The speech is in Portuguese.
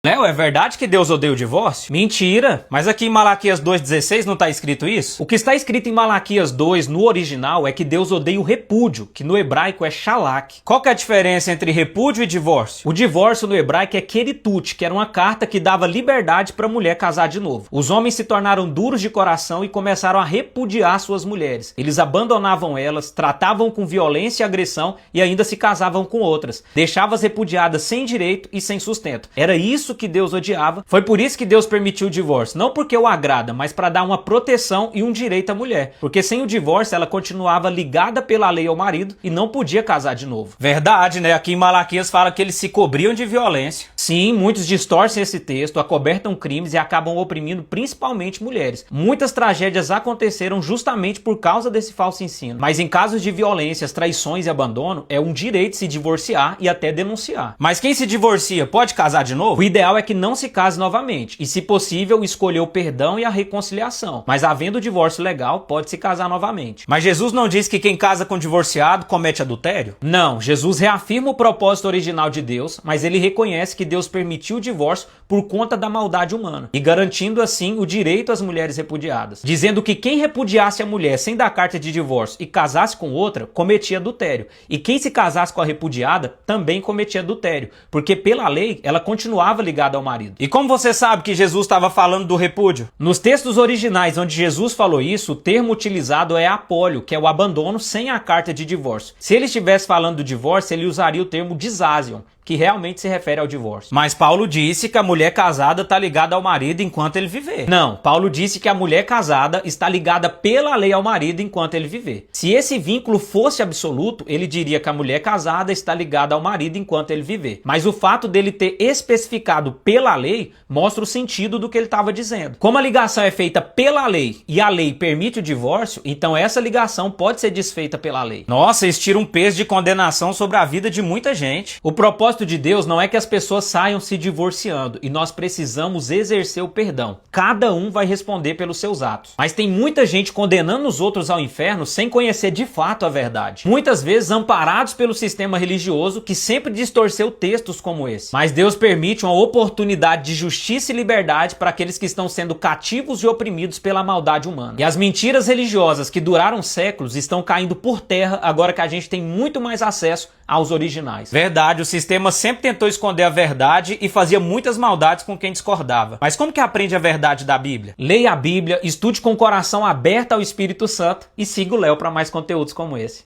Léo, é verdade que Deus odeia o divórcio? Mentira! Mas aqui em Malaquias 2,16 não está escrito isso? O que está escrito em Malaquias 2, no original, é que Deus odeia o repúdio, que no hebraico é shalak. Qual que é a diferença entre repúdio e divórcio? O divórcio no hebraico é keritut, que era uma carta que dava liberdade para a mulher casar de novo. Os homens se tornaram duros de coração e começaram a repudiar suas mulheres. Eles abandonavam elas, tratavam com violência e agressão e ainda se casavam com outras. Deixavam as repudiadas sem direito e sem sustento. Era isso que Deus odiava. Foi por isso que Deus permitiu o divórcio. Não porque o agrada, mas para dar uma proteção e um direito à mulher. Porque sem o divórcio ela continuava ligada pela lei ao marido e não podia casar de novo. Verdade, né? Aqui em Malaquias fala que eles se cobriam de violência. Sim, muitos distorcem esse texto, acobertam crimes e acabam oprimindo principalmente mulheres. Muitas tragédias aconteceram justamente por causa desse falso ensino. Mas em casos de violências, traições e abandono, é um direito se divorciar e até denunciar. Mas quem se divorcia pode casar de novo? O ideal é que não se case novamente e, se possível, escolher o perdão e a reconciliação. Mas havendo divórcio legal, pode se casar novamente. Mas Jesus não diz que quem casa com divorciado comete adultério? Não, Jesus reafirma o propósito original de Deus, mas ele reconhece que Deus permitiu o divórcio por conta da maldade humana e garantindo assim o direito às mulheres repudiadas, dizendo que quem repudiasse a mulher sem dar carta de divórcio e casasse com outra, cometia adultério. E quem se casasse com a repudiada também cometia adultério, porque pela lei ela continuava ligada ao marido. E como você sabe que Jesus estava falando do repúdio? Nos textos originais onde Jesus falou isso, o termo utilizado é apólio, que é o abandono sem a carta de divórcio. Se ele estivesse falando do divórcio, ele usaria o termo disasion, que realmente se refere ao divórcio. Mas Paulo disse que a mulher casada está ligada ao marido enquanto ele viver. Não, Paulo disse que a mulher casada está ligada pela lei ao marido enquanto ele viver. Se esse vínculo fosse absoluto, ele diria que a mulher casada está ligada ao marido enquanto ele viver. Mas o fato dele ter especificado pela lei mostra o sentido do que ele estava dizendo. Como a ligação é feita pela lei e a lei permite o divórcio, então essa ligação pode ser desfeita pela lei. Nossa, isso tira um peso de condenação sobre a vida de muita gente. O propósito de Deus não é que as pessoas saiam se divorciando e nós precisamos exercer o perdão. Cada um vai responder pelos seus atos. Mas tem muita gente condenando os outros ao inferno sem conhecer de fato a verdade. Muitas vezes amparados pelo sistema religioso que sempre distorceu textos como esse. Mas Deus permite uma oportunidade de justiça e liberdade para aqueles que estão sendo cativos e oprimidos pela maldade humana. E as mentiras religiosas que duraram séculos estão caindo por terra agora que a gente tem muito mais acesso aos originais. Verdade, o sistema sempre tentou esconder a verdade e fazia muitas maldades com quem discordava. Mas como que aprende a verdade da Bíblia? Leia a Bíblia, estude com o coração aberto ao Espírito Santo e siga o Léo para mais conteúdos como esse.